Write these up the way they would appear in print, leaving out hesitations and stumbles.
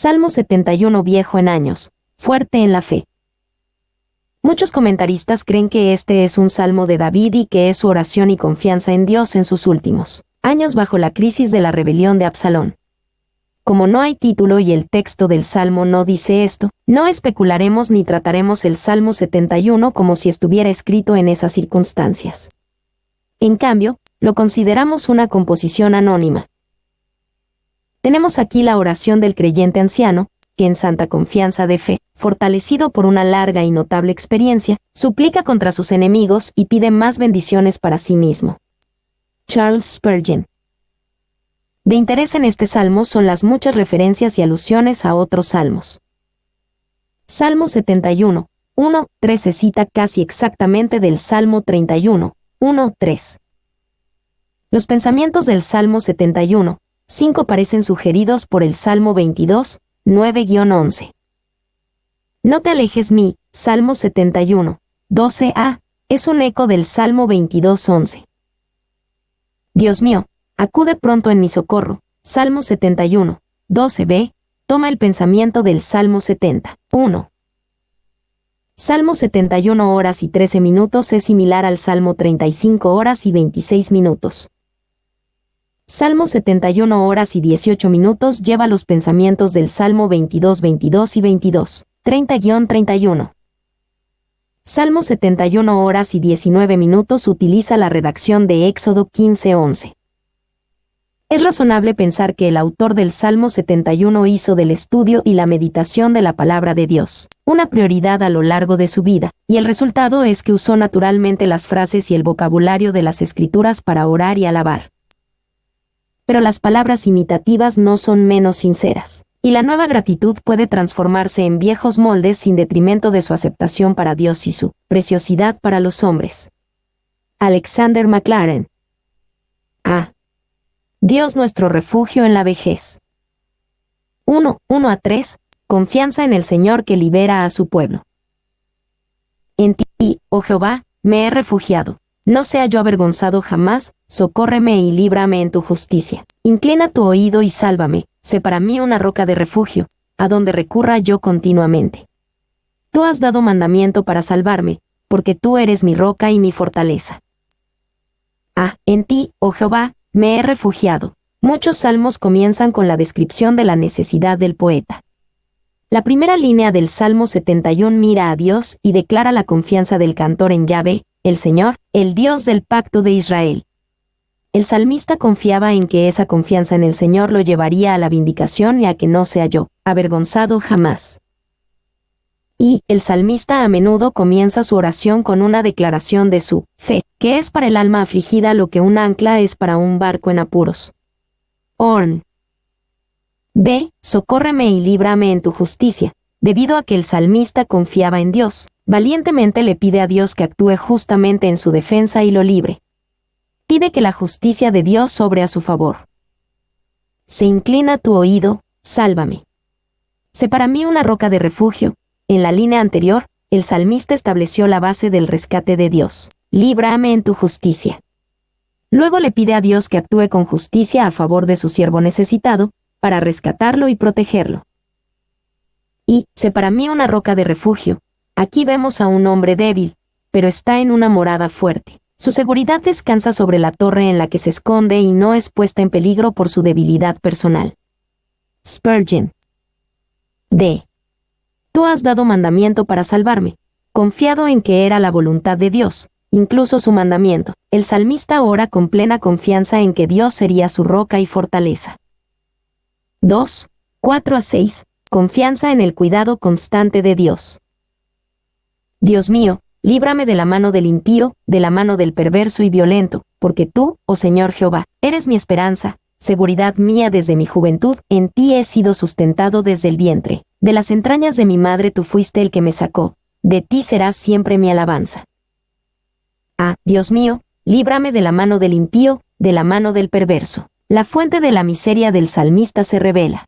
Salmo 71 viejo en años, fuerte en la fe. Muchos comentaristas creen que este es un salmo de David y que es su oración y confianza en Dios en sus últimos años bajo la crisis de la rebelión de Absalón. Como no hay título y el texto del salmo no dice esto, no especularemos ni trataremos el Salmo 71 como si estuviera escrito en esas circunstancias. En cambio, lo consideramos una composición anónima. Tenemos aquí la oración del creyente anciano, que en santa confianza de fe, fortalecido por una larga y notable experiencia, suplica contra sus enemigos y pide más bendiciones para sí mismo. Charles Spurgeon. De interés en este salmo son las muchas referencias y alusiones a otros salmos. Salmo 71, 1-3 se cita casi exactamente del Salmo 31, 1-3. Los pensamientos del Salmo 71, 5 parecen sugeridos por el Salmo 22, 9-11. No te alejes mí, Salmo 71, 12a, es un eco del Salmo 22, 11. Dios mío, acude pronto en mi socorro, Salmo 71, 12b, toma el pensamiento del Salmo 70, 1. Salmo 71 horas y 13 minutos es similar al Salmo 35 horas y 26 minutos. Salmo 71 horas y 18 minutos lleva los pensamientos del Salmo 22, 22 y 22, 30-31. Salmo 71 horas y 19 minutos utiliza la redacción de Éxodo 15, 11. Es razonable pensar que el autor del Salmo 71 hizo del estudio y la meditación de la palabra de Dios una prioridad a lo largo de su vida, y el resultado es que usó naturalmente las frases y el vocabulario de las Escrituras para orar y alabar. Pero las palabras imitativas no son menos sinceras, y la nueva gratitud puede transformarse en viejos moldes sin detrimento de su aceptación para Dios y su preciosidad para los hombres. Alexander McLaren. A. Dios nuestro refugio en la vejez. 1-3, confianza en el Señor que libera a su pueblo. En ti, oh Jehová, me he refugiado. No sea yo avergonzado jamás, socórreme y líbrame en tu justicia. Inclina tu oído y sálvame, sé para mí una roca de refugio, a donde recurra yo continuamente. Tú has dado mandamiento para salvarme, porque tú eres mi roca y mi fortaleza. En ti, oh Jehová, me he refugiado. Muchos salmos comienzan con la descripción de la necesidad del poeta. La primera línea del Salmo 71 mira a Dios y declara la confianza del cantor en Yahvé, el Señor, el Dios del pacto de Israel. El salmista confiaba en que esa confianza en el Señor lo llevaría a la vindicación y a que no sea yo avergonzado jamás. Y el salmista a menudo comienza su oración con una declaración de su fe, que es para el alma afligida lo que un ancla es para un barco en apuros. Orn. B. Socórreme y líbrame en tu justicia. Debido a que el salmista confiaba en Dios, valientemente le pide a Dios que actúe justamente en su defensa y lo libre. Pide que la justicia de Dios sobre a su favor. Se inclina tu oído, sálvame. Sé para mí una roca de refugio. En la línea anterior, el salmista estableció la base del rescate de Dios. Líbrame en tu justicia. Luego le pide a Dios que actúe con justicia a favor de su siervo necesitado, para rescatarlo y protegerlo. Y, sé para mí una roca de refugio. Aquí vemos a un hombre débil, pero está en una morada fuerte. Su seguridad descansa sobre la torre en la que se esconde y no es puesta en peligro por su debilidad personal. Spurgeon. D. Tú has dado mandamiento para salvarme. Confiado en que era la voluntad de Dios, incluso su mandamiento, el salmista ora con plena confianza en que Dios sería su roca y fortaleza. 2-4-6, confianza en el cuidado constante de Dios. Dios mío, líbrame de la mano del impío, de la mano del perverso y violento, porque tú, oh Señor Jehová, eres mi esperanza, seguridad mía desde mi juventud, en ti he sido sustentado desde el vientre. De las entrañas de mi madre tú fuiste el que me sacó, de ti será siempre mi alabanza. Dios mío, líbrame de la mano del impío, de la mano del perverso. La fuente de la miseria del salmista se revela.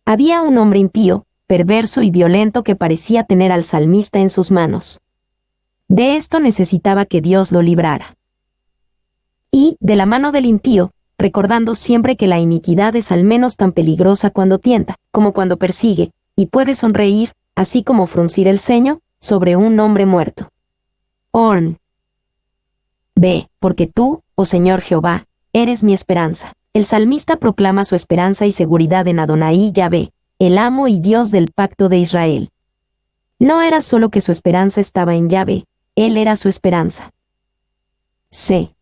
Había un hombre impío, perverso y violento que parecía tener al salmista en sus manos. De esto necesitaba que Dios lo librara. Y, de la mano del impío, recordando siempre que la iniquidad es al menos tan peligrosa cuando tienta, como cuando persigue, y puede sonreír, así como fruncir el ceño, sobre un hombre muerto. Orn. Ve, porque tú, oh Señor Jehová, eres mi esperanza. El salmista proclama su esperanza y seguridad en Adonai Yahvé, el amo y Dios del pacto de Israel. No era solo que su esperanza estaba en Yahvé, él era su esperanza. C.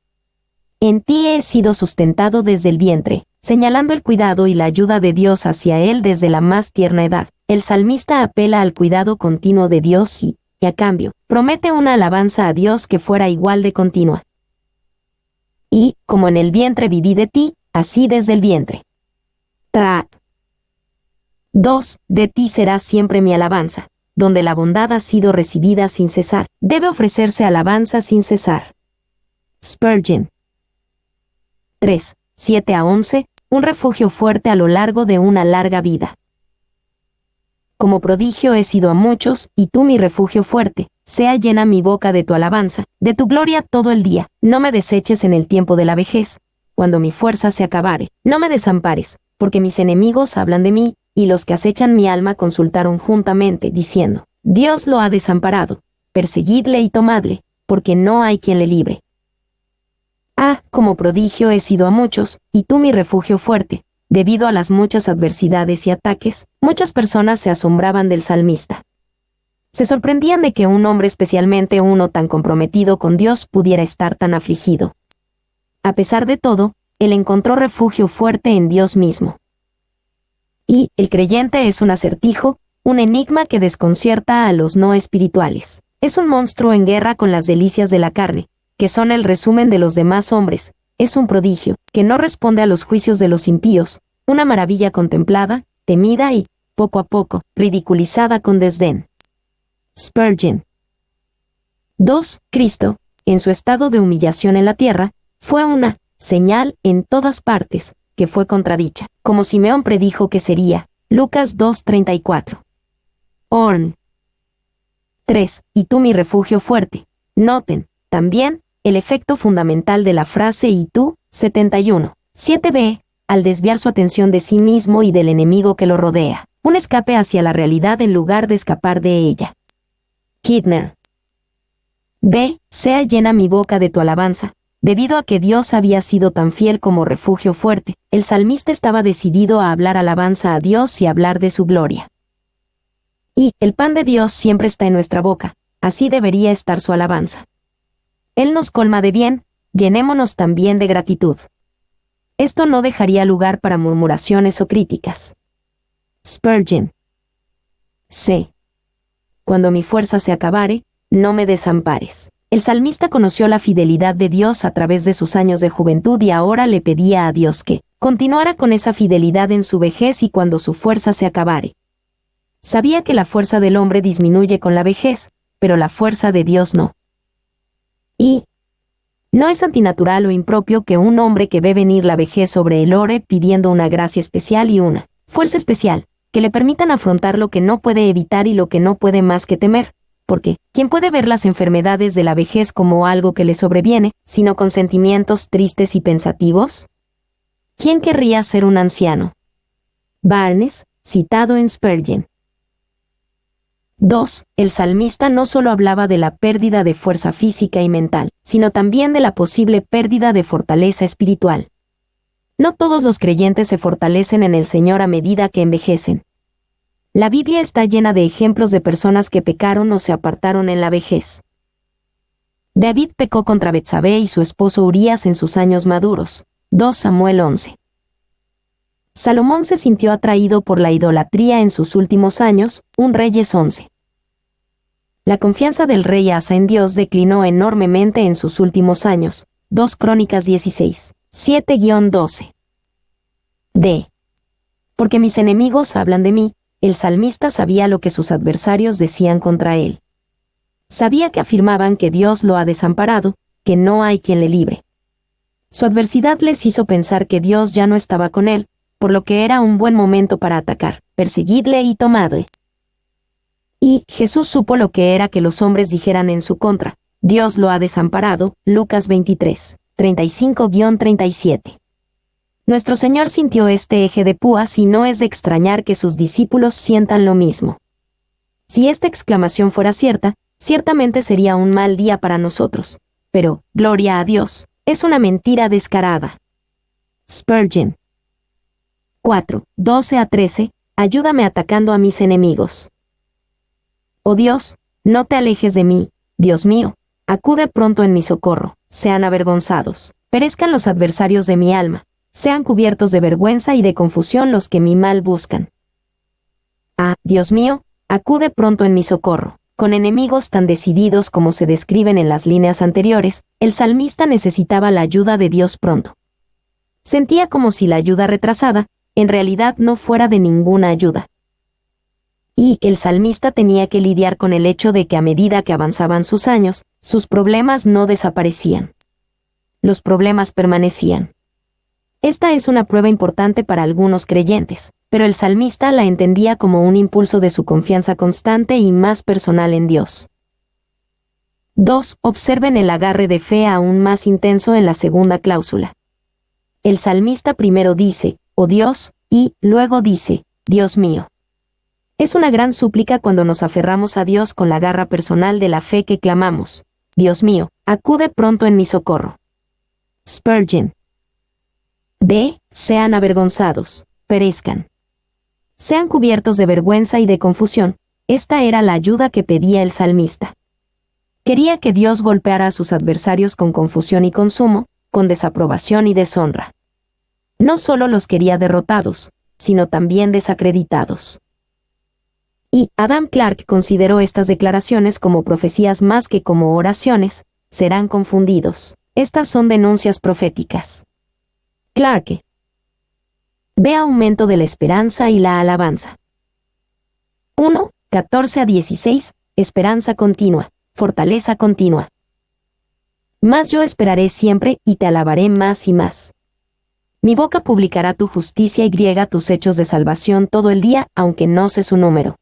En ti he sido sustentado desde el vientre, señalando el cuidado y la ayuda de Dios hacia él desde la más tierna edad. El salmista apela al cuidado continuo de Dios y a cambio, promete una alabanza a Dios que fuera igual de continua. Y, como en el vientre viví de ti, así desde el vientre. 2. De ti será siempre mi alabanza, donde la bondad ha sido recibida sin cesar, debe ofrecerse alabanza sin cesar. Spurgeon. 3. 7-11, un refugio fuerte a lo largo de una larga vida. Como prodigio he sido a muchos, y tú mi refugio fuerte, sea llena mi boca de tu alabanza, de tu gloria todo el día, no me deseches en el tiempo de la vejez, cuando mi fuerza se acabare, no me desampares, porque mis enemigos hablan de mí, y los que acechan mi alma consultaron juntamente, diciendo, Dios lo ha desamparado, perseguidle y tomadle, porque no hay quien le libre. Como prodigio he sido a muchos, y tú mi refugio fuerte. Debido a las muchas adversidades y ataques, muchas personas se asombraban del salmista. Se sorprendían de que un hombre, especialmente uno tan comprometido con Dios, pudiera estar tan afligido. A pesar de todo, él encontró refugio fuerte en Dios mismo. Y el creyente es un acertijo, un enigma que desconcierta a los no espirituales. Es un monstruo en guerra con las delicias de la carne, que son el resumen de los demás hombres. Es un prodigio, que no responde a los juicios de los impíos, una maravilla contemplada, temida y, poco a poco, ridiculizada con desdén. Spurgeon. 2. Cristo, en su estado de humillación en la tierra, fue una señal en todas partes, que fue contradicha, como Simeón predijo que sería. Lucas 2:34. Orn. 3. Y tú mi refugio fuerte. Noten, también, el efecto fundamental de la frase y tú, 71. 7b, al desviar su atención de sí mismo y del enemigo que lo rodea, un escape hacia la realidad en lugar de escapar de ella. Kidner. B. Sea llena mi boca de tu alabanza. Debido a que Dios había sido tan fiel como refugio fuerte, el salmista estaba decidido a hablar alabanza a Dios y hablar de su gloria. Y el pan de Dios siempre está en nuestra boca, así debería estar su alabanza. Él nos colma de bien, llenémonos también de gratitud. Esto no dejaría lugar para murmuraciones o críticas. Spurgeon. C. Cuando mi fuerza se acabare, no me desampares. El salmista conoció la fidelidad de Dios a través de sus años de juventud y ahora le pedía a Dios que continuara con esa fidelidad en su vejez y cuando su fuerza se acabare. Sabía que la fuerza del hombre disminuye con la vejez, pero la fuerza de Dios no. Y no es antinatural o impropio que un hombre que ve venir la vejez sobre él ore pidiendo una gracia especial y una fuerza especial, que le permitan afrontar lo que no puede evitar y lo que no puede más que temer, porque ¿quién puede ver las enfermedades de la vejez como algo que le sobreviene, sino con sentimientos tristes y pensativos? ¿Quién querría ser un anciano? Barnes, citado en Spurgeon. 2. El salmista no solo hablaba de la pérdida de fuerza física y mental, sino también de la posible pérdida de fortaleza espiritual. No todos los creyentes se fortalecen en el Señor a medida que envejecen. La Biblia está llena de ejemplos de personas que pecaron o se apartaron en la vejez. David pecó contra Betsabé y su esposo Urías en sus años maduros. 2 Samuel 11. Salomón se sintió atraído por la idolatría en sus últimos años, 1 Reyes 11. La confianza del rey Asa en Dios declinó enormemente en sus últimos años, 2 Crónicas 16, 7-12. D. Porque mis enemigos hablan de mí, el salmista sabía lo que sus adversarios decían contra él. Sabía que afirmaban que Dios lo ha desamparado, que no hay quien le libre. Su adversidad les hizo pensar que Dios ya no estaba con él, por lo que era un buen momento para atacar, perseguidle y tomadle. Y Jesús supo lo que era que los hombres dijeran en su contra, Dios lo ha desamparado, Lucas 23, 35-37. Nuestro Señor sintió este eje de púas y no es de extrañar que sus discípulos sientan lo mismo. Si esta exclamación fuera cierta, ciertamente sería un mal día para nosotros. Pero, gloria a Dios, es una mentira descarada. Spurgeon. 4, 12-13, ayúdame atacando a mis enemigos. Oh Dios, no te alejes de mí, Dios mío, acude pronto en mi socorro, sean avergonzados, perezcan los adversarios de mi alma, sean cubiertos de vergüenza y de confusión los que mi mal buscan. Ah, Dios mío, acude pronto en mi socorro. Con enemigos tan decididos como se describen en las líneas anteriores, el salmista necesitaba la ayuda de Dios pronto. Sentía como si la ayuda retrasada, en realidad no fuera de ninguna ayuda. Y el salmista tenía que lidiar con el hecho de que a medida que avanzaban sus años, sus problemas no desaparecían. Los problemas permanecían. Esta es una prueba importante para algunos creyentes, pero el salmista la entendía como un impulso de su confianza constante y más personal en Dios. 2. Observen el agarre de fe aún más intenso en la segunda cláusula. El salmista primero dice, oh Dios, y luego dice, Dios mío. Es una gran súplica cuando nos aferramos a Dios con la garra personal de la fe que clamamos, Dios mío, acude pronto en mi socorro. Spurgeon. B. Sean avergonzados, perezcan. Sean cubiertos de vergüenza y de confusión. Esta era la ayuda que pedía el salmista. Quería que Dios golpeara a sus adversarios con confusión y consumo, con desaprobación y deshonra. No solo los quería derrotados, sino también desacreditados. Y Adam Clarke consideró estas declaraciones como profecías más que como oraciones. Serán confundidos. Estas son denuncias proféticas. Clarke. Ve aumento de la esperanza y la alabanza. 1, 14-16, esperanza continua, fortaleza continua. Mas yo esperaré siempre y te alabaré más y más. Mi boca publicará tu justicia y griega tus hechos de salvación todo el día, aunque no sé su número.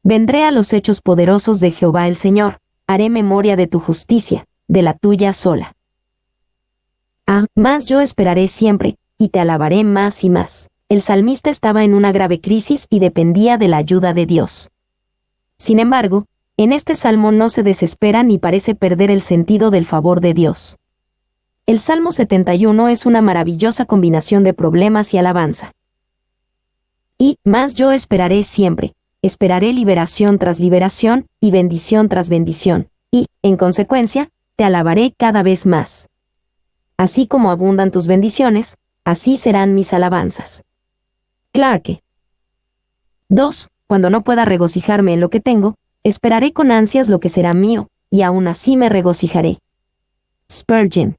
Vendré a los hechos poderosos de Jehová el Señor, haré memoria de tu justicia, de la tuya sola. Mas yo esperaré siempre, y te alabaré más y más. El salmista estaba en una grave crisis y dependía de la ayuda de Dios. Sin embargo, en este salmo no se desespera ni parece perder el sentido del favor de Dios. El Salmo 71 es una maravillosa combinación de problemas y alabanza. Y, más yo esperaré siempre, esperaré liberación tras liberación, y bendición tras bendición, y, en consecuencia, te alabaré cada vez más. Así como abundan tus bendiciones, así serán mis alabanzas. Clarke. 2. Cuando no pueda regocijarme en lo que tengo, esperaré con ansias lo que será mío, y aún así me regocijaré. Spurgeon.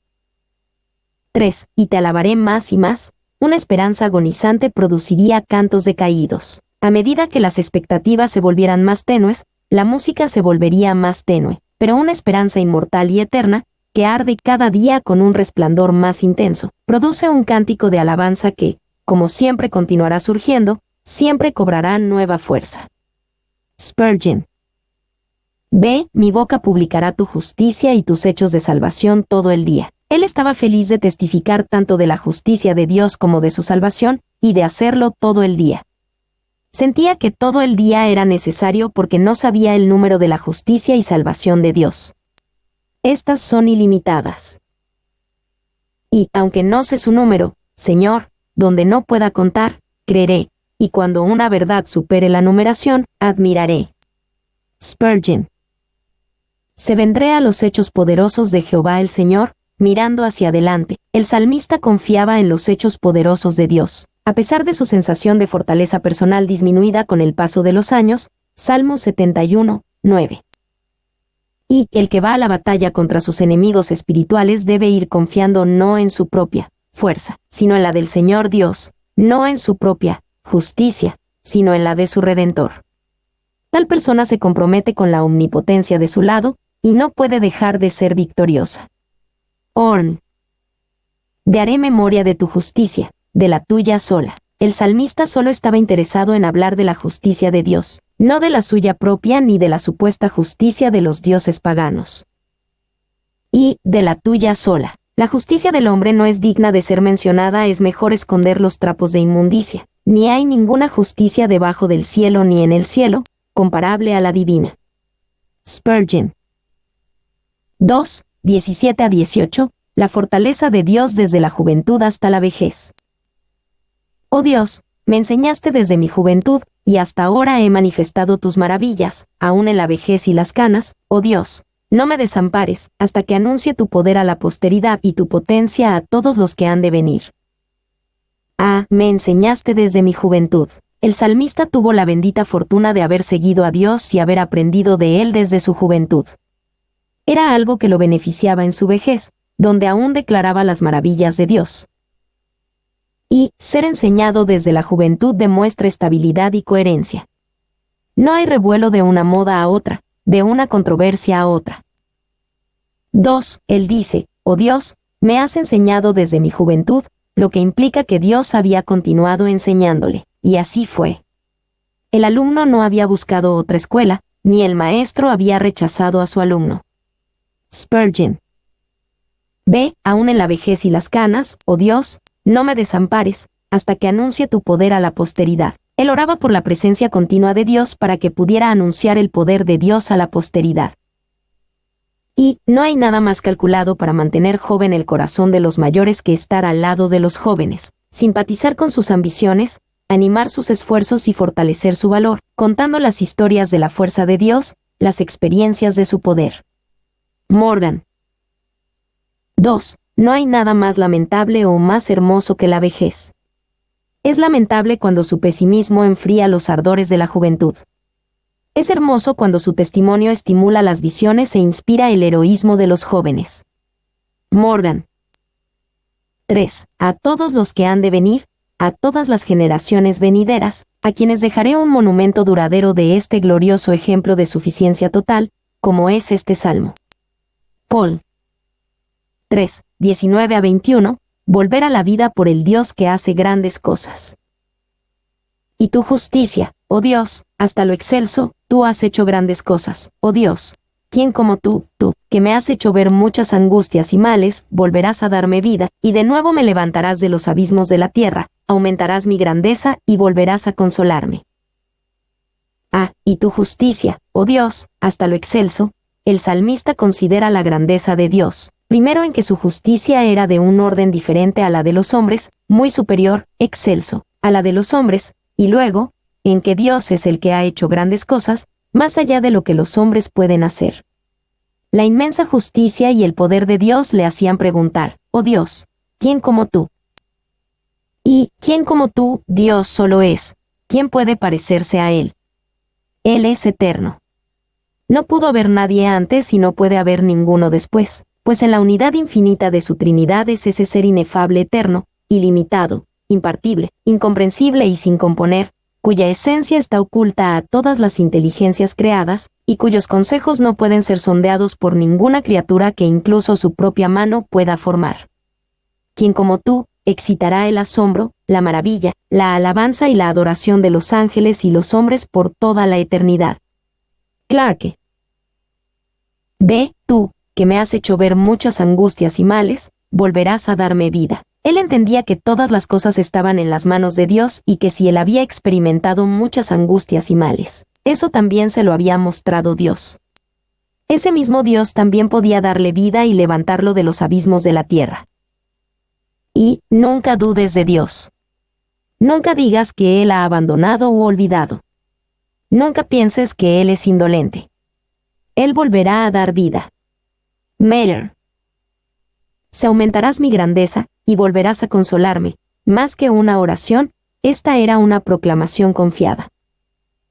3. Y te alabaré más y más. Una esperanza agonizante produciría cantos decaídos. A medida que las expectativas se volvieran más tenues, la música se volvería más tenue, pero una esperanza inmortal y eterna, que arde cada día con un resplandor más intenso, produce un cántico de alabanza que, como siempre continuará surgiendo, siempre cobrará nueva fuerza. Spurgeon. Ve, mi boca publicará tu justicia y tus hechos de salvación todo el día. Él estaba feliz de testificar tanto de la justicia de Dios como de su salvación, y de hacerlo todo el día. Sentía que todo el día era necesario porque no sabía el número de la justicia y salvación de Dios. Estas son ilimitadas. Y, aunque no sé su número, Señor, donde no pueda contar, creeré, y cuando una verdad supere la numeración, admiraré. Spurgeon. Se vendré a los hechos poderosos de Jehová el Señor, mirando hacia adelante. El salmista confiaba en los hechos poderosos de Dios. A pesar de su sensación de fortaleza personal disminuida con el paso de los años, Salmo 71, 9. Y el que va a la batalla contra sus enemigos espirituales debe ir confiando no en su propia fuerza, sino en la del Señor Dios, no en su propia justicia, sino en la de su Redentor. Tal persona se compromete con la omnipotencia de su lado, y no puede dejar de ser victoriosa. Horn. Te haré memoria de tu justicia, de la tuya sola. El salmista solo estaba interesado en hablar de la justicia de Dios, no de la suya propia ni de la supuesta justicia de los dioses paganos. Y, de la tuya sola. La justicia del hombre no es digna de ser mencionada, es mejor esconder los trapos de inmundicia. Ni hay ninguna justicia debajo del cielo ni en el cielo, comparable a la divina. Spurgeon. 2, 17 a 18, la fortaleza de Dios desde la juventud hasta la vejez. Oh Dios, me enseñaste desde mi juventud, y hasta ahora he manifestado tus maravillas, aún en la vejez y las canas, oh Dios. No me desampares, hasta que anuncie tu poder a la posteridad y tu potencia a todos los que han de venir. Me enseñaste desde mi juventud. El salmista tuvo la bendita fortuna de haber seguido a Dios y haber aprendido de Él desde su juventud. Era algo que lo beneficiaba en su vejez, donde aún declaraba las maravillas de Dios. Y ser enseñado desde la juventud demuestra estabilidad y coherencia. No hay revuelo de una moda a otra, de una controversia a otra. 2. Él dice, oh Dios, me has enseñado desde mi juventud, lo que implica que Dios había continuado enseñándole, y así fue. El alumno no había buscado otra escuela, ni el maestro había rechazado a su alumno. Spurgeon. Ve, aún en la vejez y las canas, oh Dios, no me desampares, hasta que anuncie tu poder a la posteridad. Él oraba por la presencia continua de Dios para que pudiera anunciar el poder de Dios a la posteridad. Y no hay nada más calculado para mantener joven el corazón de los mayores que estar al lado de los jóvenes, simpatizar con sus ambiciones, animar sus esfuerzos y fortalecer su valor, contando las historias de la fuerza de Dios, las experiencias de su poder. Morgan. 2. No hay nada más lamentable o más hermoso que la vejez. Es lamentable cuando su pesimismo enfría los ardores de la juventud. Es hermoso cuando su testimonio estimula las visiones e inspira el heroísmo de los jóvenes. Morgan. 3. A todos los que han de venir, a todas las generaciones venideras, a quienes dejaré un monumento duradero de este glorioso ejemplo de suficiencia total, como es este salmo. Paul. 3, 19 a 21, volver a la vida por el Dios que hace grandes cosas. Y tu justicia, oh Dios, hasta lo excelso, tú has hecho grandes cosas, oh Dios. ¿Quién como tú, que me has hecho ver muchas angustias y males, volverás a darme vida, y de nuevo me levantarás de los abismos de la tierra, aumentarás mi grandeza y volverás a consolarme? Y tu justicia, oh Dios, hasta lo excelso, el salmista considera la grandeza de Dios. Primero en que su justicia era de un orden diferente a la de los hombres, muy superior, excelso, a la de los hombres, y luego, en que Dios es el que ha hecho grandes cosas, más allá de lo que los hombres pueden hacer. La inmensa justicia y el poder de Dios le hacían preguntar, oh Dios, ¿quién como tú? Y, ¿quién como tú, Dios solo es? ¿Quién puede parecerse a Él? Él es eterno. No pudo haber nadie antes y no puede haber ninguno después, pues en la unidad infinita de su Trinidad es ese ser inefable eterno, ilimitado, impartible, incomprensible y sin componer, cuya esencia está oculta a todas las inteligencias creadas, y cuyos consejos no pueden ser sondeados por ninguna criatura que incluso su propia mano pueda formar. Quien como tú, excitará el asombro, la maravilla, la alabanza y la adoración de los ángeles y los hombres por toda la eternidad. Clarke. Ve, tú, que me has hecho ver muchas angustias y males, volverás a darme vida. Él entendía que todas las cosas estaban en las manos de Dios y que si él había experimentado muchas angustias y males, eso también se lo había mostrado Dios. Ese mismo Dios también podía darle vida y levantarlo de los abismos de la tierra. Y nunca dudes de Dios. Nunca digas que Él ha abandonado u olvidado. Nunca pienses que Él es indolente. Él volverá a dar vida. Meyer. Se aumentarás mi grandeza, y volverás a consolarme. Más que una oración, esta era una proclamación confiada.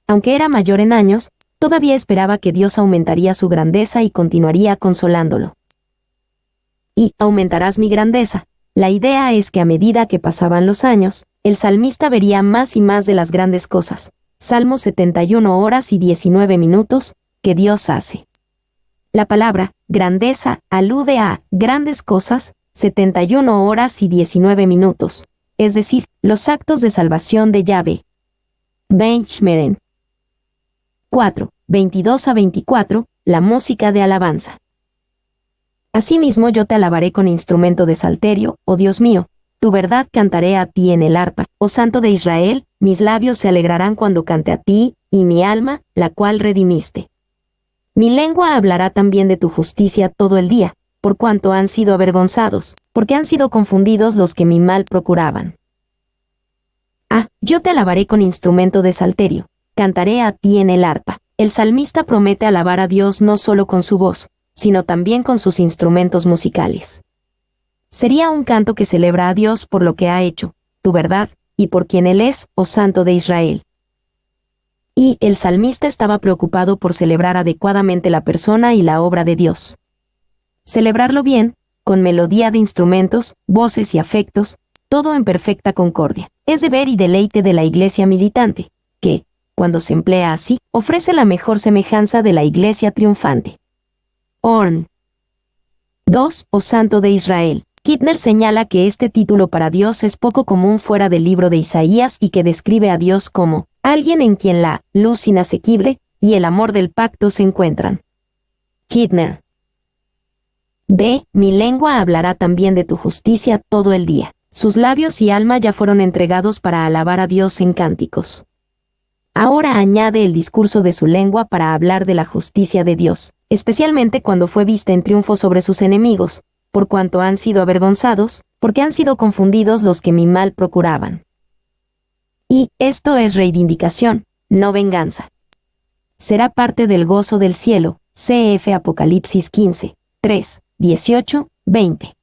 Aunque era mayor en años, todavía esperaba que Dios aumentaría su grandeza y continuaría consolándolo. Y aumentarás mi grandeza. La idea es que a medida que pasaban los años, el salmista vería más y más de las grandes cosas, Salmo 71 horas y 19 minutos, que Dios hace. La palabra, grandeza, alude a grandes cosas, 71 horas y 19 minutos, es decir, los actos de salvación de Yahvé. Benchmeren. 4, 22 a 24, la música de alabanza. Asimismo yo te alabaré con instrumento de salterio, oh Dios mío, tu verdad cantaré a ti en el arpa, oh Santo de Israel, mis labios se alegrarán cuando cante a ti, y mi alma, la cual redimiste. Mi lengua hablará también de tu justicia todo el día, por cuanto han sido avergonzados, porque han sido confundidos los que mi mal procuraban. Yo te alabaré con instrumento de salterio, cantaré a ti en el arpa. El salmista promete alabar a Dios no solo con su voz, sino también con sus instrumentos musicales. Sería un canto que celebra a Dios por lo que ha hecho, tu verdad, y por quien Él es, oh Santo de Israel. Y el salmista estaba preocupado por celebrar adecuadamente la persona y la obra de Dios. Celebrarlo bien, con melodía de instrumentos, voces y afectos, todo en perfecta concordia. Es deber y deleite de la iglesia militante, que, cuando se emplea así, ofrece la mejor semejanza de la iglesia triunfante. Horn. 2. Oh Santo de Israel. Kittner señala que este título para Dios es poco común fuera del libro de Isaías y que describe a Dios como alguien en quien la luz inasequible y el amor del pacto se encuentran. Kittner. B. Mi lengua hablará también de tu justicia todo el día. Sus labios y alma ya fueron entregados para alabar a Dios en cánticos. Ahora añade el discurso de su lengua para hablar de la justicia de Dios, especialmente cuando fue vista en triunfo sobre sus enemigos, por cuanto han sido avergonzados, porque han sido confundidos los que mi mal procuraban. Y esto es reivindicación, no venganza. Será parte del gozo del cielo, cf. Apocalipsis 15, 3, 18, 20.